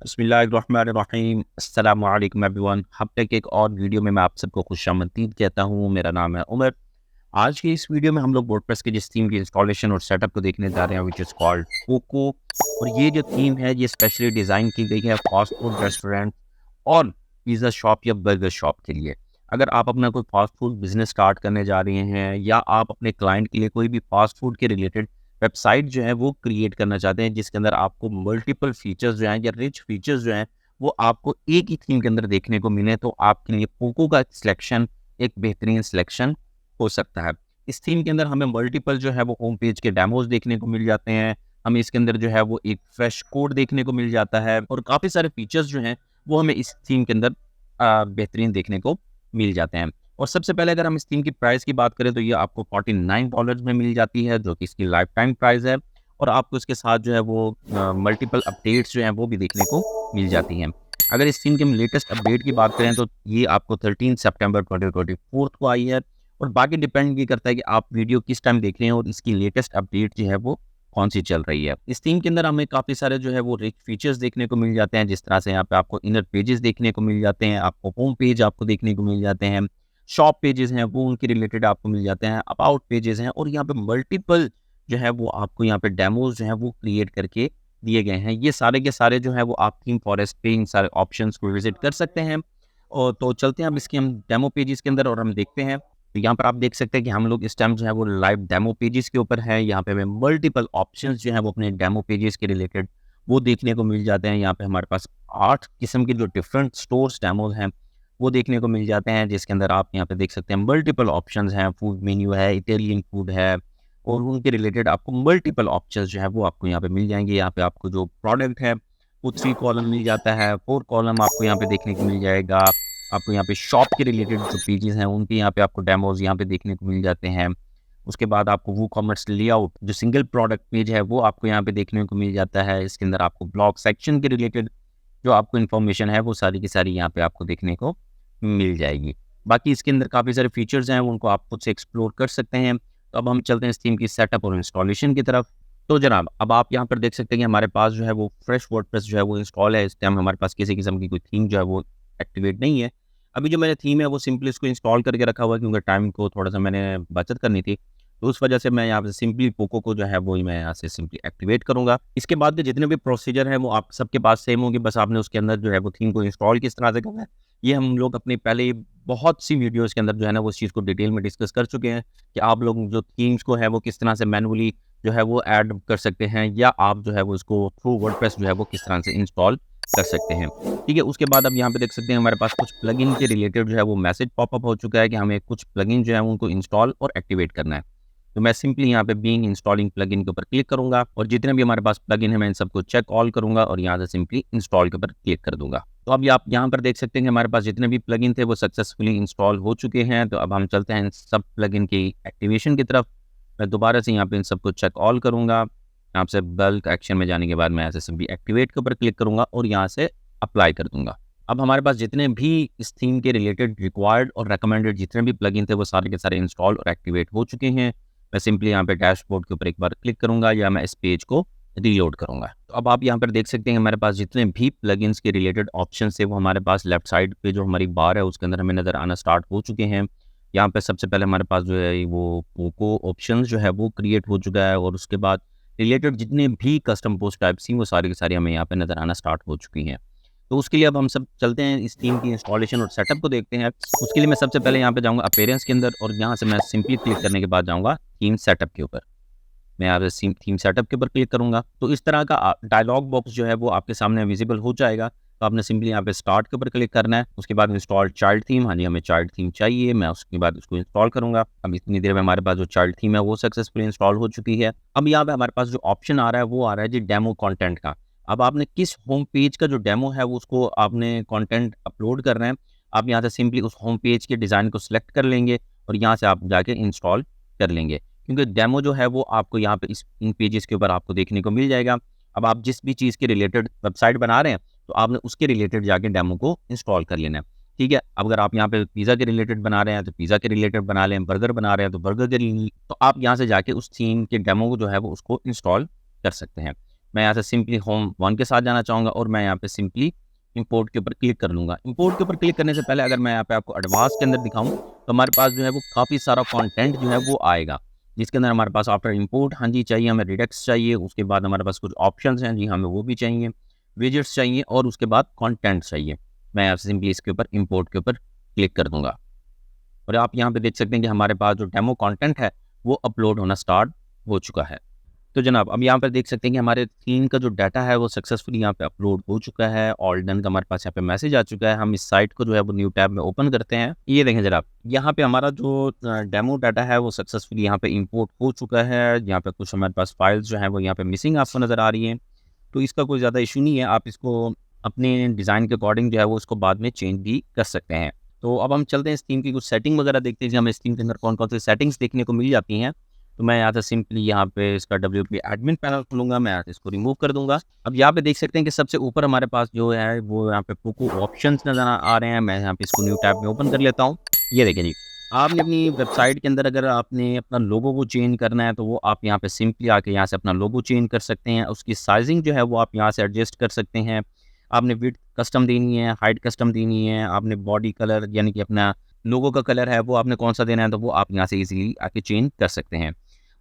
बिस्मिल्लाहिर्रहमानिर्रहीम अस्सलामु अलैकुम एवरीवन। हफ्ते के एक और वीडियो में मैं आप सबको खुशामदीद कहता हूँ। मेरा नाम है उमर। आज की इस वीडियो में हम लोग वर्डप्रेस के जिस थीम की इंस्टॉलेशन और सेटअप को देखने जा रहे हैं विच इज़ कॉल्ड कोको। और ये जो थीम है ये स्पेशली डिज़ाइन की गई है फास्ट फूड रेस्टोरेंट और पिज़्ज़ा शॉप या बर्गर शॉप के लिए। अगर आप अपना कोई फास्ट फूड बिजनेस स्टार्ट करने जा रहे हैं या आप अपने क्लाइंट के लिए कोई भी फास्ट फूड के रिलेटेड वेबसाइट जो है वो क्रिएट करना चाहते हैं जिसके अंदर आपको मल्टीपल फीचर्स जो हैं या रिच फीचर्स जो हैं वो आपको एक ही थीम के अंदर देखने को मिले, तो आपके लिए पोको का सिलेक्शन एक बेहतरीन सिलेक्शन हो सकता है। इस थीम के अंदर हमें मल्टीपल जो है वो होम पेज के डेमोज देखने को मिल जाते हैं। हमें इसके अंदर जो है वो एक फ्रेश कोड देखने को मिल जाता है और काफ़ी सारे फीचर्स जो हैं वो हमें इस थीम के अंदर बेहतरीन देखने को मिल जाते हैं। और सबसे पहले अगर हम इस थीम की प्राइस की बात करें तो ये आपको $49 में मिल जाती है, जो कि इसकी लाइफ टाइम प्राइस है। और आपको इसके साथ जो है वो मल्टीपल अपडेट्स जो हैं वो भी देखने को मिल जाती हैं। अगर इस थीम के हम लेटेस्ट अपडेट की बात करें तो ये आपको 13 सितंबर 2024 को आई है। और बाकी डिपेंड ये करता है कि आप वीडियो किस टाइम देख रहे हैं और इसकी लेटेस्ट अपडेट जो है वो कौन सी चल रही है। इस थीम के अंदर हमें काफ़ी सारे जो है वो रिच फीचर्स देखने को मिल जाते हैं, जिस तरह से यहाँ पे आपको इनर पेजेस देखने को मिल जाते हैं, आपको होम पेज आपको देखने को मिल जाते हैं, शॉप पेजेस हैं वो उनके रिलेटेड आपको मिल जाते हैं, अबाउट पेजेस हैं और यहाँ पे मल्टीपल जो है वो आपको यहाँ पे डेमोज जो है वो क्रिएट करके दिए गए हैं। ये सारे के सारे जो है वो आप थीम फॉरेस्ट पे इन सारे ऑप्शंस को विजिट कर सकते हैं। और तो चलते हैं अब इसके हम डेमो पेजेस के अंदर और हम देखते हैं। तो यहाँ पर आप देख सकते हैं कि हम लोग इस टाइम जो है वो लाइव डेमो पेजेस के ऊपर है। यहाँ पे हमें मल्टीपल ऑप्शंस जो है वो अपने डेमो पेजेस के रिलेटेड वो देखने को मिल जाते हैं। यहाँ पे हमारे पास 8 किस्म के जो डिफरेंट स्टोर्स डेमोज हैं वो देखने को मिल जाते हैं, जिसके अंदर आप यहाँ पे देख सकते हैं मल्टीपल ऑप्शंस हैं। फूड मेन्यू है, इटालियन फूड है और उनके रिलेटेड आपको मल्टीपल ऑप्शंस जो है वो आपको यहाँ पे मिल जाएंगे। यहाँ पे आपको जो प्रोडक्ट है वो 3 कॉलम मिल जाता है, 4 कॉलम आपको यहाँ पे देखने को मिल जाएगा। आपको यहाँ पे शॉप के रिलेटेड जो पेजेस हैं उनके यहाँ पे आपको डेमोज यहाँ पे देखने को मिल जाते हैं। उसके बाद आपको वो कॉमर्स लेआउट जो सिंगल प्रोडक्ट पेज है वो आपको यहाँ पे देखने को मिल जाता है। इसके अंदर आपको ब्लॉग सेक्शन के रिलेटेड जो आपको इन्फॉर्मेशन है वो सारी की सारी यहाँ पे आपको देखने को मिल जाएगी। बाकी इसके अंदर काफ़ी सारे फीचर्स हैं उनको आप खुद से एक्सप्लोर कर सकते हैं। तो अब हम चलते हैं इस थीम की सेटअप और इंस्टॉलेशन की तरफ। तो जनाब अब आप यहाँ पर देख सकते हैं कि हमारे पास जो है वो फ्रेश वर्डप्रेस जो है वो इंस्टॉल है। इस टाइम हमारे पास किसी किस्म की कोई थीम जो है वो एक्टिवेट नहीं है। अभी जो मैंने थीम है वो सिंपली इसको इंस्टॉल करके रखा हुआ है क्योंकि टाइम को थोड़ा सा मैंने बचत करनी थी। तो उस वजह से मैं यहाँ पे सिंपली पोको को जो है वो मैं यहाँ से सिंपली एक्टिवेट करूँगा। इसके बाद के जितने भी प्रोसीजर हैं वो आप सबके पास सेम होंगे, बस आपने उसके अंदर जो है वो थीम को इंस्टॉल किस तरह से करना है ये हम लोग अपनी पहले ही बहुत सी वीडियोज़ के अंदर जो है ना वो इस चीज़ को डिटेल में डिस्कस कर चुके हैं कि आप लोग जो थीम्स को है वो किस तरह से मैनुअली जो है वो ऐड कर सकते हैं या आप जो है वो इसको थ्रू वर्डप्रेस जो है वो किस तरह से इंस्टॉल कर सकते हैं। ठीक है, उसके बाद अब यहाँ पे देख सकते हैं हमारे पास कुछ प्लगइन के रिलेटेड जो है वो मैसेज पॉपअप हो चुका है कि हमें कुछ प्लगइन जो है उनको इंस्टॉल और एक्टिवेट करना है। तो मैं सिंपली यहाँ पे बीइंग इंस्टॉलिंग प्लगइन के ऊपर क्लिक करूँगा और जितने भी हमारे पास प्लगइन है मैं इन सबको चेक ऑल करूँगा और यहाँ से सिंपली इंस्टॉल के ऊपर क्लिक कर दूँगा। तो अब आप यहाँ पर देख सकते हैं कि हमारे पास जितने भी प्लगइन थे वो सक्सेसफुली इंस्टॉल हो चुके हैं। तो अब हम चलते हैं इन सब प्लगइन की एक्टिवेशन की तरफ। मैं दोबारा से यहाँ पे इन सबको चेक ऑल करूँगा। यहाँ से बल्क एक्शन में जाने के बाद मैं ऐसे सिंपली एक्टिवेट के ऊपर क्लिक करूँगा और यहाँ से अप्लाई कर दूँगा। अब हमारे पास जितने भी इस थीम के रिलेटेड रिक्वायर्ड और रिकमेंडेड जितने भी प्लगइन थे वो सारे के सारे इंस्टॉल और एक्टिवेट हो चुके हैं। मैं सिंपली यहाँ पे डैशबोर्ड के ऊपर एक बार क्लिक करूँगा या मैं इस पेज को रीलोड करूँगा। तो अब आप यहाँ पर देख सकते हैं हमारे पास जितने भी प्लगइन्स के रिलेटेड ऑप्शन थे वो हमारे पास लेफ्ट साइड पे जो हमारी बार है उसके अंदर हमें नज़र आना स्टार्ट हो चुके हैं। यहाँ पे सबसे पहले हमारे पास जो है वो पोको ऑप्शन जो है वो क्रिएट हो चुका है और उसके बाद रिलेटेड जितने भी कस्टम पोस्ट टाइप्स थी वो सारी की सारी हमें यहाँ पे नज़र आना स्टार्ट हो चुकी हैं। तो उसके लिए अब हम सब चलते हैं इस थीम की इंस्टॉलेशन और सेटअप को देखते हैं। उसके लिए मैं सबसे पहले यहाँ पे जाऊँगा अपीयरेंस के अंदर और यहाँ से मैं सिंपली क्लिक करने के बाद जाऊँगा थीम सेटअप के ऊपर। मैं यहाँ पे थीम सेटअप के ऊपर क्लिक करूँगा तो इस तरह का डायलॉग बॉक्स जो है वो आपके सामने विजिबल हो जाएगा। तो आपने सिंपली यहाँ पे स्टार्ट के ऊपर क्लिक करना है। उसके बाद इंस्टॉल चाइल्ड थीम, हाँ जी हमें चाइल्ड थीम चाहिए। मैं उसके बाद उसको इंस्टॉल करूँगा। अब इतनी देर में हमारे पास जो चाइल्ड थीम है वो सक्सेसफुली इंस्टॉल हो चुकी है। अब यहाँ पे हमारे पास जो ऑप्शन आ रहा है वो आ रहा है जी डेमो कंटेंट का। अब आपने किस होम पेज का जो डेमो है वो उसको आपने कंटेंट अपलोड करना है। आप यहाँ से सिंपली उस होम पेज के डिज़ाइन को सिलेक्ट कर लेंगे और यहाँ से आप जाके इंस्टॉल कर लेंगे, क्योंकि डेमो जो है वो आपको यहाँ पे इन पेजेस के ऊपर आपको देखने को मिल जाएगा। अब आप जिस भी चीज़ के रिलेटेड वेबसाइट बना रहे हैं तो आपने उसके रिलेटेड जाके डेमो को इंस्टॉल कर लेना है। ठीक है, अब अगर आप यहाँ पे पिज़्ज़ा के रिलेटेड बना रहे हैं तो पिज़्ज़ा के रिलेटेड बना लें, बर्गर बना रहे हैं तो बर्गर के तो आप यहाँ से जाके उस थीम के डेमो को जो है वो उसको इंस्टॉल कर सकते हैं। मैं यहाँ से सिंपली होम 1 के साथ जाना चाहूँगा और मैं यहाँ पे सिंपली इंपोर्ट के ऊपर क्लिक कर लूँगा। इंपोर्ट के ऊपर क्लिक करने से पहले अगर मैं यहाँ पे आपको एडवांस के अंदर दिखाऊँ, तो हमारे पास जो है वो काफ़ी सारा कंटेंट जो है वो आएगा, जिसके अंदर हमारे पास आफ्टर इंपोर्ट हाँ जी चाहिए, हमें रिडक्स चाहिए, उसके बाद हमारे पास कुछ ऑप्शंस हैं जी, हमें वो भी चाहिए, विजेट्स चाहिए और उसके बाद कंटेंट चाहिए। मैं यहाँ से सिंपली इसके ऊपर इंपोर्ट के ऊपर क्लिक कर दूँगा और आप यहाँ पे देख सकते हैं कि हमारे पास जो डेमो कंटेंट है वो अपलोड होना स्टार्ट हो चुका है। तो जनाब अब यहाँ पर देख सकते हैं कि हमारे थीम का जो डाटा है वो सक्सेसफुली यहाँ पे अपलोड हो चुका है। ऑल डन का हमारे पास यहाँ पे मैसेज आ चुका है। हम इस साइट को जो है वो न्यू टैब में ओपन करते हैं। ये देखें जनाब, यहाँ पे हमारा जो डेमो डाटा है वो सक्सेसफुली यहाँ पे इंपोर्ट हो चुका है। यहाँ पे कुछ हमारे पास फाइल्स जो है वो यहाँ पे मिसिंग आपको नज़र आ रही हैं, तो इसका कोई ज़्यादा इशू नहीं है। आप इसको अपने डिज़ाइन के अकॉर्डिंग जो है वो इसको बाद में चेंज भी कर सकते हैं। तो अब हम चलते हैं इस थीम की कुछ सेटिंग वगैरह देखते हैं कि हमें इस थीम के अंदर कौन कौन सी सेटिंग्स देखने को मिल जाती हैं। तो मैं यहाँ से सिंपली यहाँ पे इसका WP एडमिन पैनल खोलूँगा, मैं यहाँ से इसको रिमूव कर दूँगा। अब यहाँ पे देख सकते हैं कि सबसे ऊपर हमारे पास जो है वो यहाँ पे पोको ऑप्शंस नज़र आ रहे हैं। मैं यहाँ पे इसको न्यू टैब में ओपन कर लेता हूँ। ये देखिए जी, आपने अपनी वेबसाइट के अंदर अगर आपने अपना लोगो को चेंज करना है तो वो आप यहाँ पे सिंपली आके यहाँ से अपना लोगो चेंज कर सकते हैं। उसकी साइजिंग जो है वो आप यहाँ से एडजस्ट कर सकते हैं। आपने विड्थ कस्टम देनी है, हाइट कस्टम देनी है, आपने बॉडी कलर यानी कि अपना लोगो का कलर है वो आपने कौन सा देना है तो वो आप यहाँ से इजीली आके चेंज कर सकते हैं।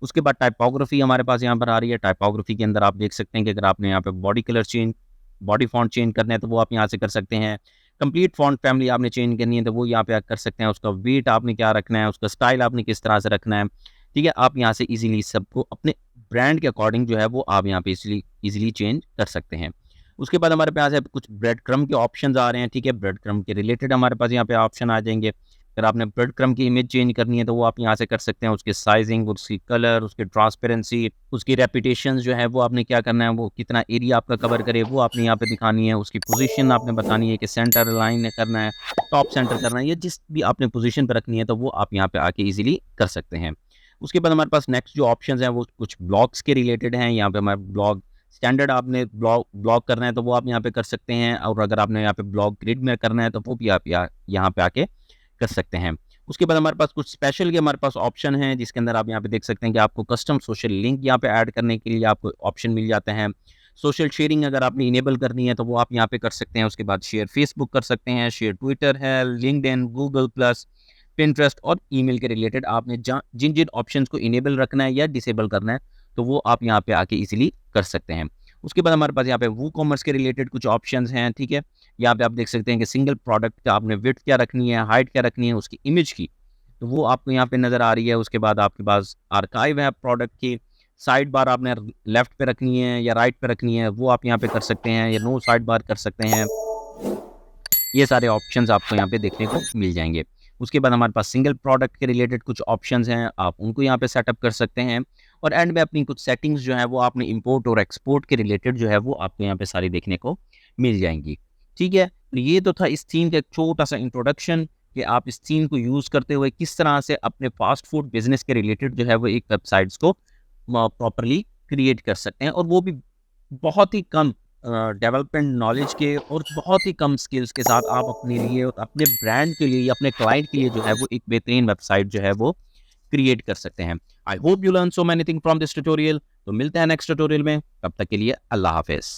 उसके बाद टाइपोग्राफी हमारे पास यहाँ पर आ रही है। टाइपोग्राफी के अंदर आप देख सकते हैं कि अगर आपने यहाँ पे body colour change, body font change करना है तो वो आप यहाँ से कर सकते हैं। कंप्लीट फॉन्ट फैमिली आपने चेंज करनी है तो वो यहाँ पे आप कर सकते हैं। उसका वेट आपने क्या रखना है, उसका स्टाइल आपने किस तरह से रखना है, ठीक है। आप यहाँ से इजीली सबको अपने ब्रांड के अकॉर्डिंग जो है वो आप यहाँ पे इजीली चेंज कर सकते हैं। उसके बाद हमारे पास है कुछ ब्रेड क्रम के ऑप्शंस आ रहे हैं, ठीक है। ब्रेड क्रम के रिलेटेड हमारे पास यहाँ पे ऑप्शन आ जाएंगे। अगर आपने ब्रेड क्रम की इमेज चेंज करनी है तो वो आप यहाँ से कर सकते हैं। उसकी साइजिंग, उसकी कलर, उसकी ट्रांसपेरेंसी, उसकी रेपिटेशन जो है वो आपने क्या करना है, वो कितना एरिया आपका कवर करे वो आपने यहाँ पे दिखानी है। उसकी पोजीशन आपने बतानी है कि सेंटर लाइन करना है, टॉप सेंटर करना है, या जिस भी आपने पोजीशन पर रखनी है तो वो आप यहाँ पे आके इजीली कर सकते हैं। उसके बाद हमारे पास नेक्स्ट जो ऑप्शंस हैं वो कुछ ब्लॉग्स के रिलेटेड हैं। यहाँ पे हमारे ब्लॉग स्टैंडर्ड आपने ब्लॉग करना है तो वो आप यहाँ पे कर सकते हैं, और अगर आपने यहाँ पे ब्लॉग ग्रिड में करना है तो वो भी आप यहाँ पे आके कर सकते हैं। उसके बाद हमारे पास कुछ स्पेशल के हमारे पास ऑप्शन हैं, जिसके अंदर आप यहाँ पे देख सकते हैं कि आपको कस्टम सोशल लिंक यहाँ पे ऐड करने के लिए आपको ऑप्शन मिल जाते हैं। सोशल शेयरिंग अगर आपने इनेबल करनी है तो वो आप यहाँ पे कर सकते हैं। उसके बाद शेयर फेसबुक कर सकते हैं, शेयर ट्विटर है, लिंक्डइन, गूगल प्लस, पिंटरेस्ट और ईमेल के रिलेटेड आपने जिन जिन ऑप्शंस को इनेबल रखना है या डिसेबल करना है तो वो आप यहाँ पे आके इजीली कर सकते हैं। उसके बाद हमारे पास यहाँ पे वो कॉमर्स के रिलेटेड कुछ ऑप्शंस हैं, ठीक है। यहाँ पे आप देख सकते हैं कि सिंगल प्रोडक्ट का आपने विड्थ क्या रखनी है, हाइट क्या रखनी है, उसकी इमेज की, तो वो आपको यहाँ पे नज़र आ रही है। उसके बाद आपके पास आर्काइव है प्रोडक्ट की, साइड बार आपने लेफ्ट पे रखनी है या राइट पे रखनी है वो आप यहाँ पे कर सकते हैं, या नो साइड बार कर सकते हैं। ये सारे ऑप्शंस आपको यहाँ पे देखने को मिल जाएंगे। उसके बाद हमारे पास सिंगल प्रोडक्ट के रिलेटेड कुछ ऑप्शंस हैं, आप उनको यहाँ पे सेटअप कर सकते हैं। और एंड में अपनी कुछ सेटिंग्स जो है वो आपने इंपोर्ट और एक्सपोर्ट के रिलेटेड जो है वो आपको यहाँ पे सारी देखने को मिल जाएंगी, ठीक है। तो ये तो था इस थीम का एक छोटा सा इंट्रोडक्शन कि आप इस थीम को यूज़ करते हुए किस तरह से अपने फास्ट फूड बिजनेस के रिलेटेड जो है वो एक वेबसाइट्स को प्रॉपरली क्रिएट कर सकते हैं, और वो भी बहुत ही कम डेवलपमेंट नॉलेज के और बहुत ही कम स्किल्स के साथ आप अपने लिए और अपने ब्रांड के लिए या अपने क्लाइंट के लिए जो है वो एक बेहतरीन वेबसाइट जो है वो क्रिएट कर सकते हैं। I hope you learn so many thing from this tutorial. तो मिलते हैं नेक्स्ट ट्यूटोरियल में, तब तक के लिए अल्लाह हाफिज़।